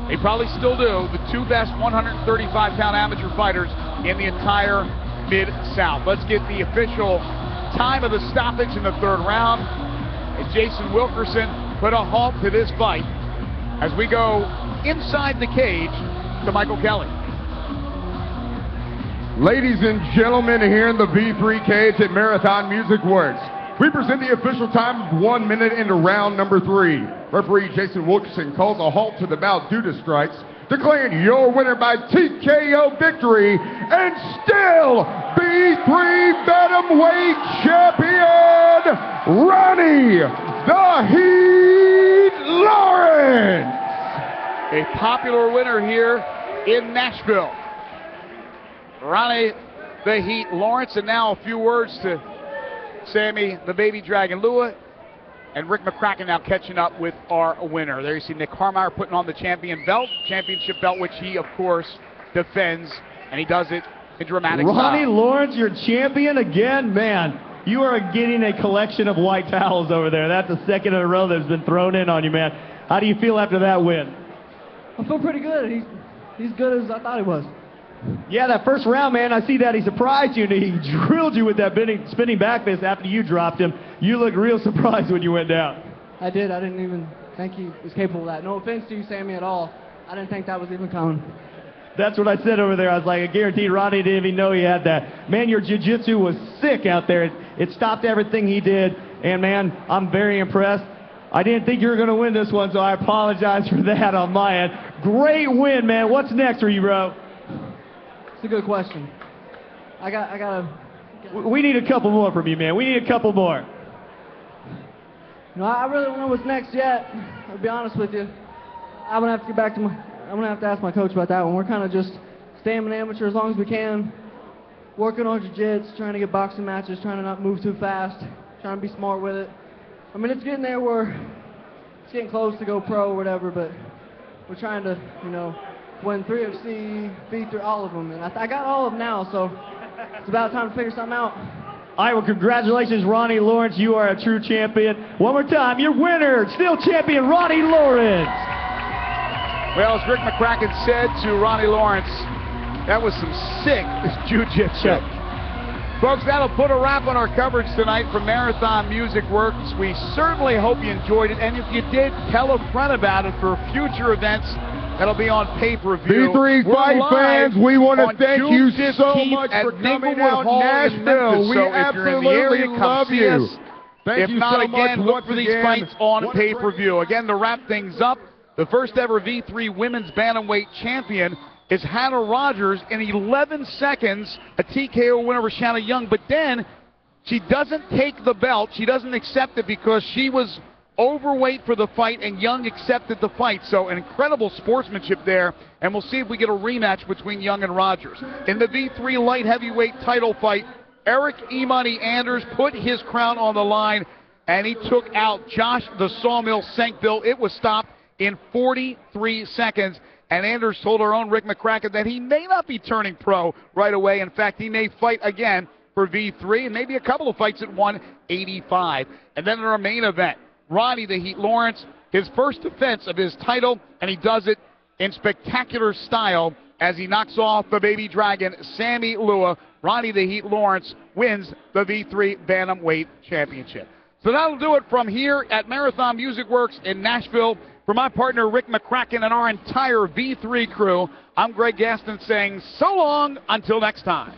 they probably still do, the 2 best 135-pound amateur fighters in the entire Mid-South. Let's get the official time of the stoppage in the 3rd round. And Jason Wilkerson put a halt to this fight as we go inside the cage to Michael Kelly. Ladies and gentlemen, here in the V3 cage at Marathon Music Works, we present the official time, 1 minute into round number 3. Referee Jason Wilkerson calls a halt to the bout due to strikes, declaring your winner by TKO victory, and still B3 Bantamweight champion, Ronnie the Heat Lawrence. A popular winner here in Nashville. Ronnie the Heat Lawrence, and now a few words to Sammy the Baby Dragon Lua, and Rick McCracken now catching up with our winner. There you see Nick Harmeyer putting on the championship belt, which he, of course, defends, and he does it in dramatic style. Ronnie Lawrence, your champion again? Man, you are getting a collection of white towels over there. That's the 2nd in a row that's been thrown in on you, man. How do you feel after that win? I feel pretty good. He's good as I thought he was. Yeah, that first round, man, I see that he surprised you, and he drilled you with that spinning back fist after you dropped him. You looked real surprised when you went down. I did. I didn't even think he was capable of that. No offense to you, Sammy, at all. I didn't think that was even coming. That's what I said over there. I was like, I guarantee Ronnie didn't even know he had that. Man, your jiu-jitsu was sick out there. It stopped everything he did, and, man, I'm very impressed. I didn't think you were going to win this one, so I apologize for that on my end. Great win, man. What's next for you, bro? It's a good question. We need a couple more from you, man. We need a couple more. No, I really don't know what's next yet. I'll be honest with you. I'm gonna have to get back to I'm gonna have to ask my coach about that one. We're kind of just staying an amateur as long as we can, working on jiu-jitsu, trying to get boxing matches, trying to not move too fast, trying to be smart with it. I mean, it's getting there where it's getting close to go pro or whatever, but we're trying to, win 3FC, V3, all of them, and I got all of them now, so it's about time to figure something out. All right, well, congratulations, Ronnie Lawrence. You are a true champion. One more time, your winner, still champion, Ronnie Lawrence. Well, as Rick McCracken said to Ronnie Lawrence, that was some sick jiu-jitsu. Folks, that'll put a wrap on our coverage tonight from Marathon Music Works. We certainly hope you enjoyed it, and if you did, tell a friend about it for future events that'll be on pay-per-view. V3 Fight fans, we want to thank you so much for coming out Nashville. We absolutely love you. If not, again, look for these fights on pay-per-view. Again, to wrap things up, the first ever V3 Women's Bantamweight champion is Hannah Rogers in 11 seconds, a TKO winner with Shanna Young. But then she doesn't take the belt. She doesn't accept it because she was overweight for the fight, and Young accepted the fight. So an incredible sportsmanship there, and we'll see if we get a rematch between Young and Rogers. In the V3 light heavyweight title fight, Eric E-Money Anders put his crown on the line, and he took out Josh the Sawmill Senkville. It was stopped in 43 seconds. And Anders told our own Rick McCracken that he may not be turning pro right away. In fact, he may fight again for V3 and maybe a couple of fights at 185. And then in our main event, Ronnie the Heat Lawrence, his first defense of his title, and he does it in spectacular style as he knocks off the baby dragon, Sammy Lua. Ronnie the Heat Lawrence wins the V3 Bantamweight Championship. So that'll do it from here at Marathon Music Works in Nashville. For my partner, Rick McCracken, and our entire V3 crew, I'm Greg Gaston saying so long until next time.